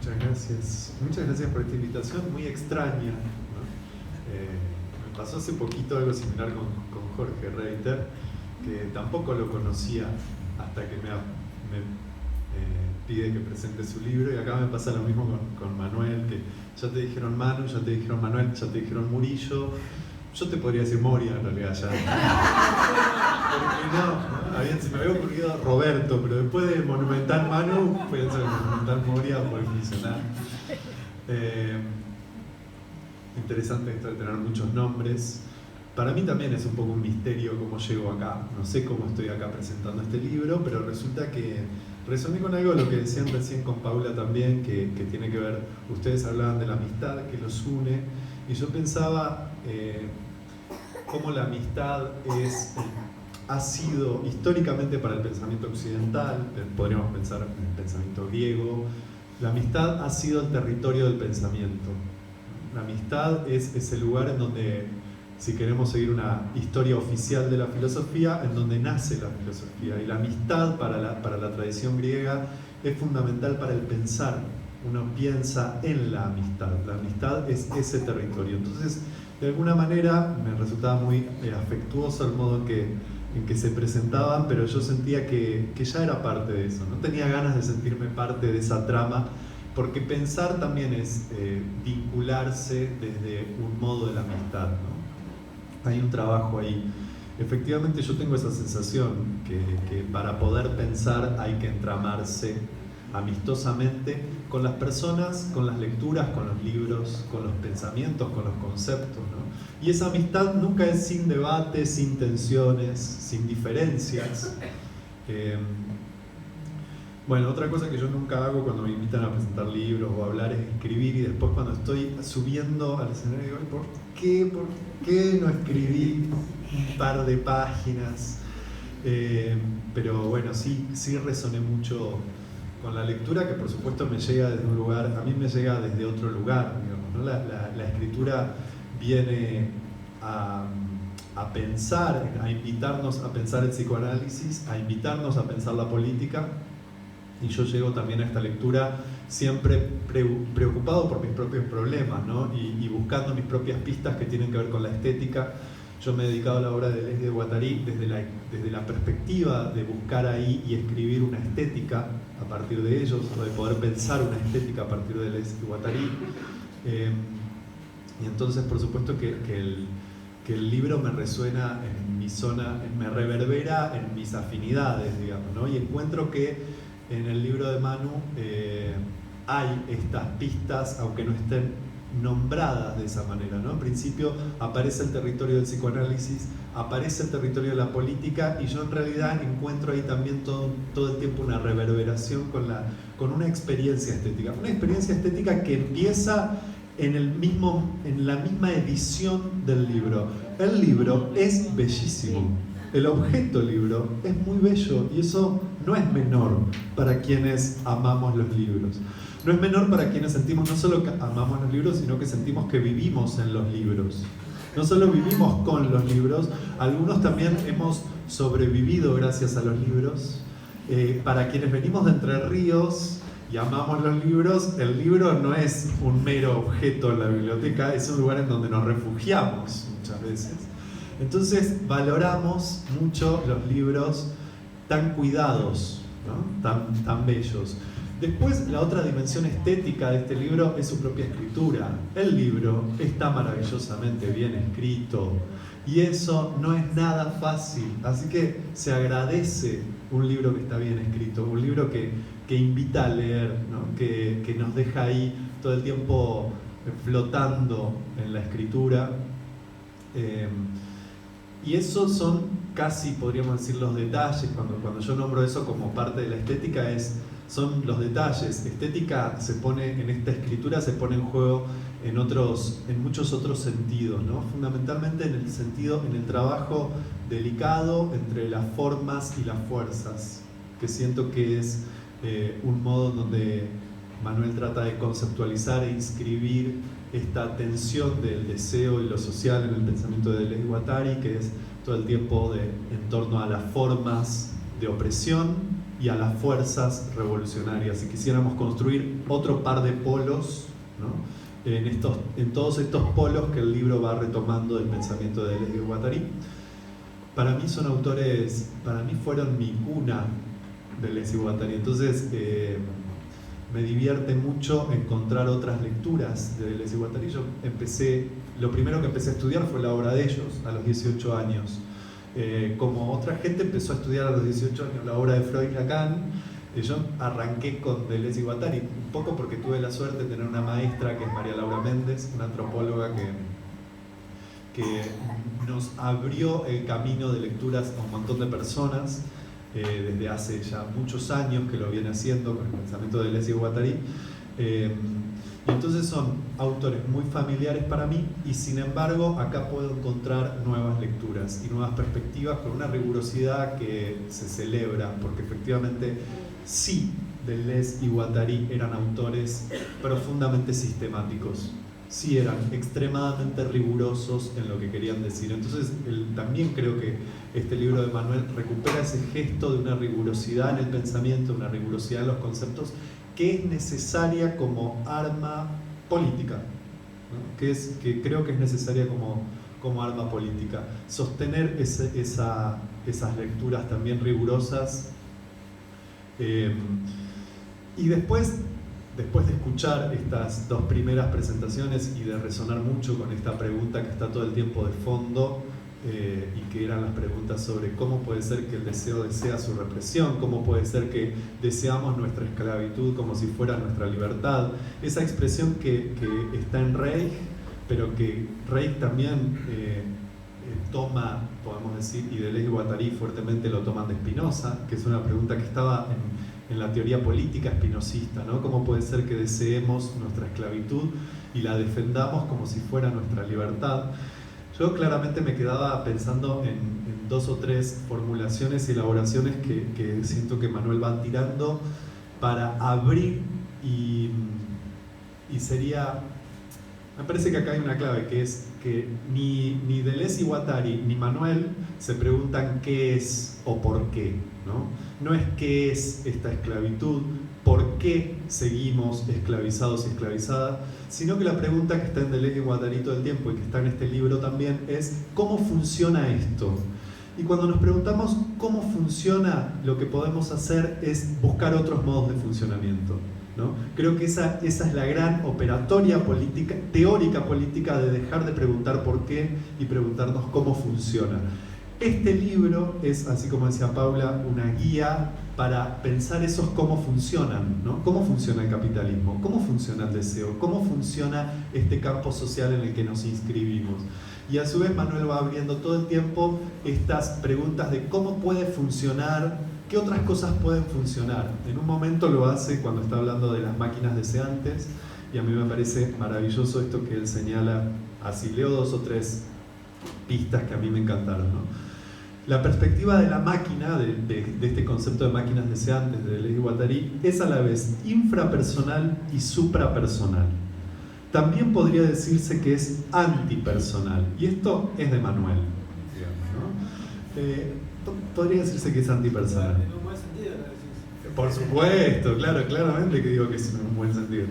Muchas gracias. Muchas gracias por esta invitación muy extraña, ¿no? Me pasó hace poquito algo similar con Jorge Reiter, que tampoco lo conocía hasta que me pide que presente su libro, y acá me pasa lo mismo con Manuel, que ya te dijeron Manu, ya te dijeron Manuel, ya te dijeron Murillo. Yo te podría decir Moria en realidad ya. Porque se me había ocurrido Roberto, pero después de Monumental Manu, pienso que Monumental Moria puede funcionar. Interesante esto de tener muchos nombres. Para mí también es un poco un misterio cómo llego acá. No sé cómo estoy acá presentando este libro, pero resulta que resoné con algo de lo que decían recién con Paula también, que tiene que ver, ustedes hablaban de la amistad que los une, y yo pensaba cómo la amistad ha sido históricamente para el pensamiento occidental, podríamos pensar en el pensamiento griego, la amistad ha sido el territorio del pensamiento. La amistad es ese lugar en donde, si queremos seguir una historia oficial de la filosofía, en donde nace la filosofía. Y la amistad para la tradición griega es fundamental para el pensar. Uno piensa en la amistad. La amistad es ese territorio. Entonces, de alguna manera, me resultaba muy afectuoso el modo en que se presentaban, pero yo sentía que ya era parte de eso. No tenía ganas de sentirme parte de esa trama, porque pensar también es vincularse desde un modo de la amistad, ¿no? Hay un trabajo ahí. Efectivamente yo tengo esa sensación que para poder pensar hay que entramarse amistosamente con las personas, con las lecturas, con los libros, con los pensamientos, con los conceptos, ¿no? Y esa amistad nunca es sin debates, sin tensiones, sin diferencias. Bueno, otra cosa que yo nunca hago cuando me invitan a presentar libros o a hablar es escribir, y después cuando estoy subiendo al escenario digo, ¿por qué no escribí un par de páginas? Pero bueno, sí resoné mucho con la lectura, que por supuesto me llega desde un lugar, a mí me llega desde otro lugar, digamos, ¿no? La escritura viene a pensar, a invitarnos a pensar el psicoanálisis, a invitarnos a pensar la política. Y yo llego también a esta lectura siempre preocupado por mis propios problemas, ¿no? Y buscando mis propias pistas que tienen que ver con la estética. Yo me he dedicado a la obra de Deleuze de Guattari desde la perspectiva de buscar ahí y escribir una estética a partir de ellos, o de poder pensar una estética a partir de Deleuze de Guattari. Y entonces, por supuesto que el libro me resuena en mi zona, me reverbera en mis afinidades, digamos, ¿no? Y encuentro que en el libro de Manu hay estas pistas, aunque no estén nombradas de esa manera, ¿no? En principio aparece el territorio del psicoanálisis, aparece el territorio de la política, y yo en realidad encuentro ahí también todo el tiempo una reverberación con una experiencia estética. Una experiencia estética que empieza en la misma edición del libro. El libro es bellísimo. El objeto libro es muy bello, y eso no es menor para quienes amamos los libros. No es menor para quienes sentimos no solo que amamos los libros, sino que sentimos que vivimos en los libros. No solo vivimos con los libros, algunos también hemos sobrevivido gracias a los libros. Para quienes venimos de Entre Ríos y amamos los libros, el libro no es un mero objeto en la biblioteca, es un lugar en donde nos refugiamos muchas veces. Entonces valoramos mucho los libros tan cuidados, ¿no? tan bellos. Después, la otra dimensión estética de este libro es su propia escritura. El libro está maravillosamente bien escrito, y eso no es nada fácil. Así que se agradece un libro que está bien escrito, un libro que invita a leer, ¿no? que nos deja ahí todo el tiempo flotando en la escritura. Y esos son casi, podríamos decir, los detalles. Cuando yo nombro eso como parte de la estética, son los detalles. Estética en esta escritura se pone en juego en muchos otros sentidos, ¿no? Fundamentalmente en el trabajo delicado entre las formas y las fuerzas, que siento que es un modo donde Manuel trata de conceptualizar e inscribir esta tensión del deseo y lo social en el pensamiento de Deleuze y Guattari, que es todo el tiempo en torno a las formas de opresión y a las fuerzas revolucionarias. Si quisiéramos construir otro par de polos, ¿no?, en todos estos polos que el libro va retomando del pensamiento de Deleuze y Guattari. Para mí son autores, para mí fueron mi cuna, Deleuze y Guattari. Entonces me divierte mucho encontrar otras lecturas de Deleuze y Guattari. Lo primero que empecé a estudiar fue la obra de ellos a los 18 años. Como otra gente empezó a estudiar a los 18 años la obra de Freud y Lacan, yo arranqué con Deleuze y Guattari, un poco porque tuve la suerte de tener una maestra que es María Laura Méndez, una antropóloga que nos abrió el camino de lecturas a un montón de personas desde hace ya muchos años que lo viene haciendo con el pensamiento de Deleuze y Guattari. Y entonces son autores muy familiares para mí, y sin embargo acá puedo encontrar nuevas lecturas y nuevas perspectivas con una rigurosidad que se celebra, porque efectivamente sí, Deleuze y Guattari eran autores profundamente sistemáticos, sí eran extremadamente rigurosos en lo que querían decir. Entonces también creo que este libro de Manuel recupera ese gesto de una rigurosidad en el pensamiento, una rigurosidad en los conceptos, que es necesaria como arma política, ¿no? que creo que es necesaria como arma política. Sostener esas lecturas también rigurosas. Y después de escuchar estas dos primeras presentaciones y de resonar mucho con esta pregunta que está todo el tiempo de fondo, y que eran las preguntas sobre cómo puede ser que el deseo desea su represión, cómo puede ser que deseamos nuestra esclavitud como si fuera nuestra libertad, esa expresión que está en Reich, pero que Reich también toma, podemos decir, y Deleuze y Guattari fuertemente lo toman de Spinoza, que es una pregunta que estaba en la teoría política espinosista, ¿no? ¿Cómo puede ser que deseemos nuestra esclavitud y la defendamos como si fuera nuestra libertad? Yo claramente me quedaba pensando en dos o tres formulaciones y elaboraciones que siento que Manuel va tirando para abrir, y sería... Me parece que acá hay una clave, que es que ni Deleuze y Guattari ni Manuel se preguntan qué es o por qué, ¿no? No es qué es esta esclavitud, por qué seguimos esclavizados y esclavizadas, sino que la pregunta que está en Deleuze y Guattari todo el tiempo y que está en este libro también es ¿cómo funciona esto? Y cuando nos preguntamos cómo funciona, lo que podemos hacer es buscar otros modos de funcionamiento, ¿no? Creo que esa es la gran operatoria política, teórica política, de dejar de preguntar por qué y preguntarnos cómo funciona. Este libro es, así como decía Paula, una guía para pensar esos cómo funcionan, ¿no? ¿Cómo funciona el capitalismo? ¿Cómo funciona el deseo? ¿Cómo funciona este campo social en el que nos inscribimos? Y a su vez Manuel va abriendo todo el tiempo estas preguntas de cómo puede funcionar, qué otras cosas pueden funcionar. En un momento lo hace cuando está hablando de las máquinas deseantes, y a mí me parece maravilloso esto que él señala. Así leo dos o tres pistas que a mí me encantaron, ¿no? La perspectiva de la máquina, de este concepto de máquinas deseantes de Deleuze y Guattari, es a la vez infrapersonal y suprapersonal. También podría decirse que es antipersonal, y esto es de Manuel, digamos, ¿no? Podría decirse que es antipersonal. En un buen sentido, ¿no? Por supuesto, claramente que digo que es en un buen sentido.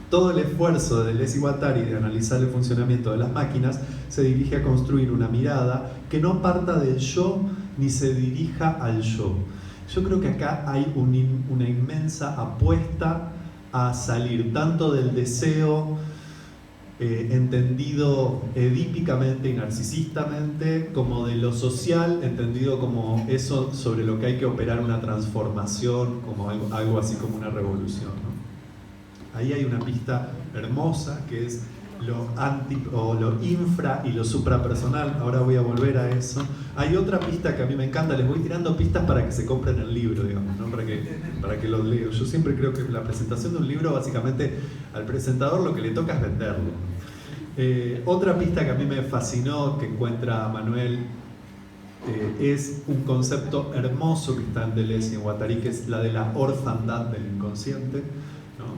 Todo el esfuerzo de Deleuze y Guattari de analizar el funcionamiento de las máquinas se dirige a construir una mirada que no parta del yo ni se dirija al yo. Yo creo que acá hay una inmensa apuesta a salir tanto del deseo entendido edípicamente y narcisistamente, como de lo social entendido como eso sobre lo que hay que operar una transformación, como algo así como una revolución, ¿no? Ahí hay una pista hermosa que es lo infra y lo suprapersonal. Ahora voy a volver a eso. Hay otra pista que a mí me encanta, les voy tirando pistas para que se compren el libro, digamos, ¿no? para que lo lean. Yo siempre creo que la presentación de un libro, básicamente al presentador lo que le toca es venderlo. Otra pista que a mí me fascinó, que encuentra Manuel, es un concepto hermoso que está en Deleuze y en Guattari, que es la de la orfandad del inconsciente, ¿no?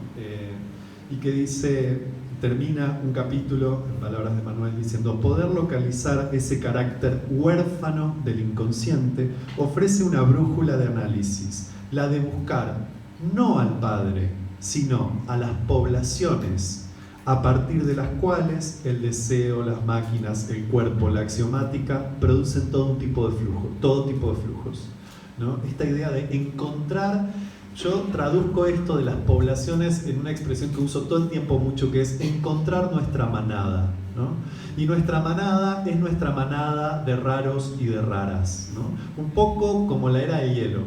Y que dice termina un capítulo, en palabras de Manuel, diciendo: poder localizar ese carácter huérfano del inconsciente ofrece una brújula de análisis, la de buscar no al Padre, sino a las poblaciones a partir de las cuales el deseo, las máquinas, el cuerpo, la axiomática producen todo tipo de flujos, ¿no? Esta idea de encontrar. Yo traduzco esto de las poblaciones en una expresión que uso todo el tiempo mucho, que es encontrar nuestra manada, ¿no? Y nuestra manada es nuestra manada de raros y de raras, ¿no? Un poco como la era de hielo,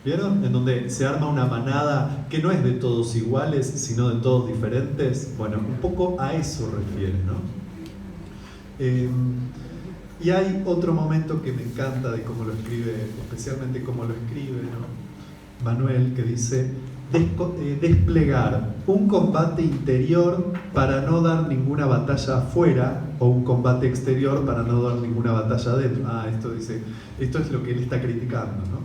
¿vieron? En donde se arma una manada que no es de todos iguales, sino de todos diferentes. Bueno, un poco a eso refiere, ¿no? Y hay otro momento que me encanta de cómo lo escribe, especialmente cómo lo escribe, ¿no? Manuel, que dice: desplegar un combate interior para no dar ninguna batalla afuera, o un combate exterior para no dar ninguna batalla adentro. Esto es lo que él está criticando, ¿no?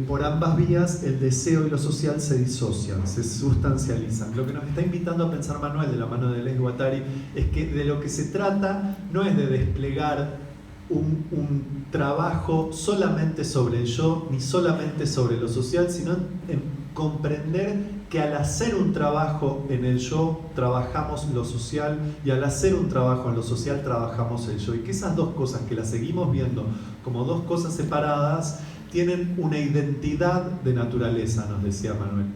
Por ambas vías el deseo y lo social se disocian, se sustancializan. Lo que nos está invitando a pensar Manuel, de la mano de Deleuze y Guattari, es que de lo que se trata no es de desplegar un trabajo solamente sobre el yo, ni solamente sobre lo social, sino en comprender que al hacer un trabajo en el yo, trabajamos lo social, y al hacer un trabajo en lo social, trabajamos el yo. Y que esas dos cosas, que las seguimos viendo como dos cosas separadas, tienen una identidad de naturaleza, nos decía Manuel.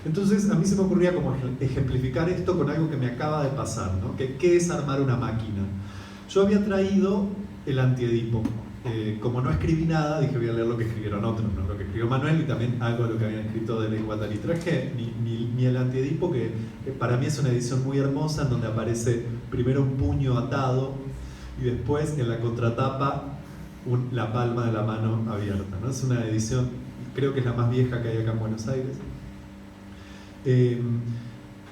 Entonces, a mí se me ocurría como ejemplificar esto con algo que me acaba de pasar, ¿no? ¿Qué es armar una máquina? Yo había traído el Antiedipo. Como no escribí nada, dije voy a leer lo que escribieron otros, ¿no? Lo que escribió Manuel y también algo de lo que habían escrito Deleuze y Guattari. Traje mi el Antiedipo, que para mí es una edición muy hermosa, en donde aparece primero un puño atado y después en la contratapa la palma de la mano abierta, ¿no? Es una edición, creo que es la más vieja que hay acá en Buenos Aires.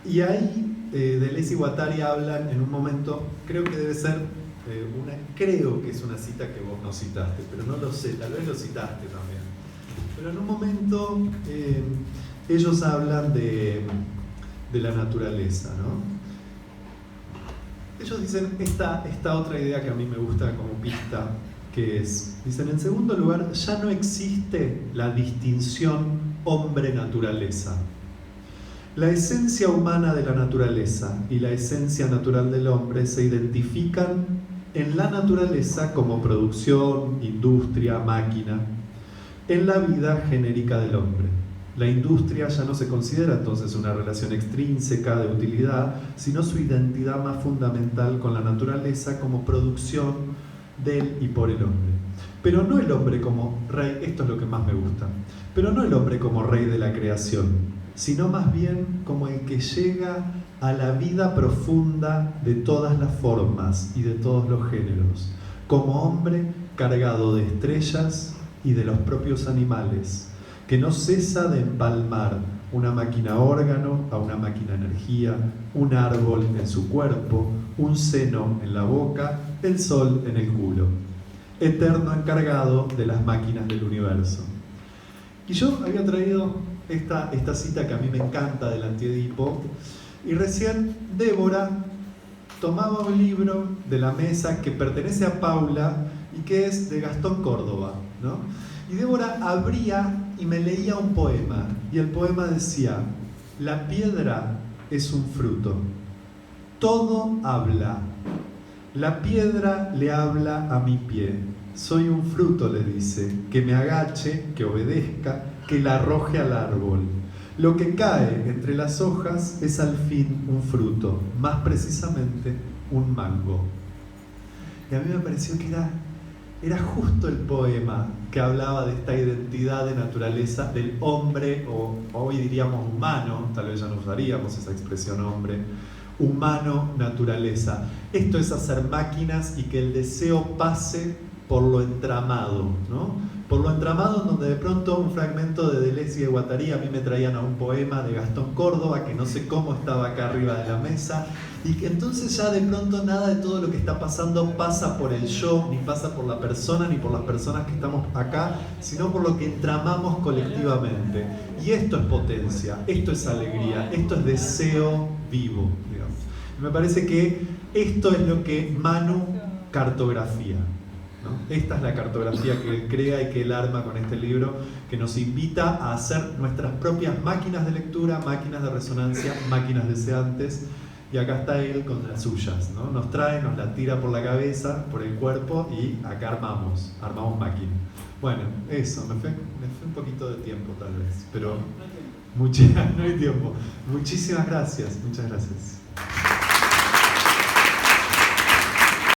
Y ahí Deleuze y Guattari hablan en un momento, creo que debe ser creo que es una cita que vos no citaste, pero no lo sé, tal vez lo citaste también. Pero en un momento ellos hablan de la naturaleza, ¿no? Ellos dicen esta otra idea que a mí me gusta como pista, que es, dicen: en segundo lugar, ya no existe la distinción hombre-naturaleza. La esencia humana de la naturaleza y la esencia natural del hombre se identifican en la naturaleza como producción, industria, máquina, en la vida genérica del hombre. La industria ya no se considera entonces una relación extrínseca de utilidad, sino su identidad más fundamental con la naturaleza como producción del y por el hombre. Pero no el hombre como rey, esto es lo que más me gusta, pero no el hombre como rey de la creación, sino más bien como el que llega a la vida profunda de todas las formas y de todos los géneros, como hombre cargado de estrellas y de los propios animales, que no cesa de empalmar una máquina órgano a una máquina energía, un árbol en su cuerpo, un seno en la boca, el sol en el culo, eterno encargado de las máquinas del universo. Y yo había traído esta cita que a mí me encanta del Antiedipo, y recién Débora tomaba un libro de la mesa que pertenece a Paula y que es de Gastón Córdoba, ¿no? Y Débora abría y me leía un poema, y el poema decía: la piedra es un fruto, todo habla, la piedra le habla a mi pie, soy un fruto, le dice, que me agache, que obedezca, que la arroje al árbol. Lo que cae entre las hojas es al fin un fruto, más precisamente un mango. Y a mí me pareció que era justo el poema que hablaba de esta identidad de naturaleza del hombre, o hoy diríamos humano, tal vez ya no usaríamos esa expresión hombre, humano, naturaleza. Esto es hacer máquinas y que el deseo pase por lo entramado, ¿no? Por lo entramado, en donde de pronto un fragmento de Deleuze y de Guattari a mí me traían a un poema de Gastón Córdoba, que no sé cómo estaba acá arriba de la mesa, y que entonces ya de pronto nada de todo lo que está pasando pasa por el yo, ni pasa por la persona, ni por las personas que estamos acá, sino por lo que entramamos colectivamente. Y esto es potencia, esto es alegría, esto es deseo vivo, digamos. Me parece que esto es lo que Manu cartografía, ¿no? Esta es la cartografía que él crea y que él arma con este libro, que nos invita a hacer nuestras propias máquinas de lectura, máquinas de resonancia, máquinas deseantes. Y acá está él con las suyas, ¿no? Nos trae, nos la tira por la cabeza, por el cuerpo y acá armamos máquina. Bueno, eso, me fue un poquito de tiempo tal vez, pero no hay tiempo. Muchísimas gracias, muchas gracias.